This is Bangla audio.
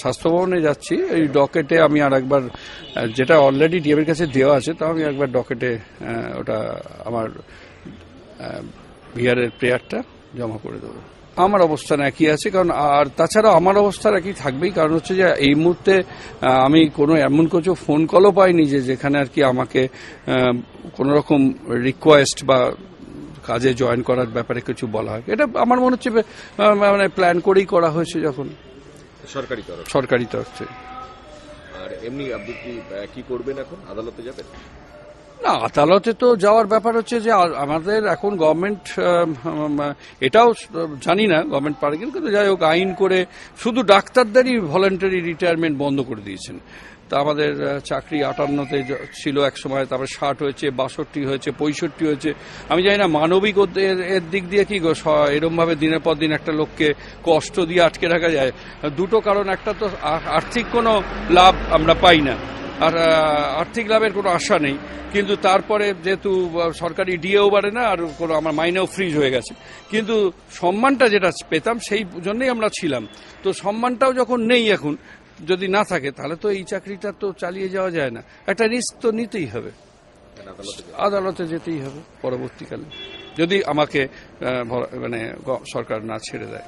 স্বাস্থ্য ভবনে যাচ্ছি। এই ডকেটে আমি আর একবার, যেটা অলরেডি ডিএমের কাছে দেওয়া আছে, তা আমি একবার ডকেটে ওটা আমার বিহারের প্রেয়ারটা জমা করে দেবো। আমার অবস্থান একই আছে, কারণ আর তাছাড়া আমার অবস্থান একই থাকবেই। কারণ হচ্ছে যে এই মুহূর্তে আমি কোনো এমন কিছু ফোন কলও পাইনি যেখানে আর কি আমাকে কোনো রকম রিকোয়েস্ট বা কাজে জয়েন করার ব্যাপারে কিছু বলা হয়। এটা আমার মনে হচ্ছে মানে প্ল্যান করেই করা হয়েছে যখন সরকারি তরফ থেকে। আর এমনি আপনি কি করবেন এখন? আদালতে যাবেন? না, আদালতে তো যাওয়ার ব্যাপার হচ্ছে যে আমাদের এখন গভর্নমেন্ট, এটাও জানি না গভর্নমেন্ট পারে কিন্তু যাই হোক, আইন করে শুধু ডাক্তারদেরই ভলান্টারি রিটায়ারমেন্ট বন্ধ করে দিয়েছেন। তা আমাদের চাকরি 58-তে ছিল এক সময়, তারপরে 60 হয়েছে, 62 হয়েছে, 65 হয়েছে। আমি জানি না মানবিক এর দিক দিয়ে কি এরকম ভাবে দিনের পর দিন একটা লোককে কষ্ট দিয়ে আটকে রাখা যায়। দুটো কারণ, একটা তো আর্থিক কোনো লাভ আমরা পাই না, আর আর্থিক লাভের কোনো আশা নেই। কিন্তু তারপরে যেহেতু সরকারি ডিএও বাড়ে না, আর কোনো আমার মাইনেও ফ্রিজ হয়ে গেছে, কিন্তু সম্মানটা যেটা পেতাম সেই জন্যই আমরা ছিলাম। তো সম্মানটাও যখন নেই এখন, যদি না থাকে, তাহলে তো এই চাকরিটা তো চালিয়ে যাওয়া যায় না। একটা রিস্ক তো নিতেই হবে, আদালতে যেতেই হবে পরবর্তীকালে, যদি আমাকে মানে সরকার না ছেড়ে দেয়।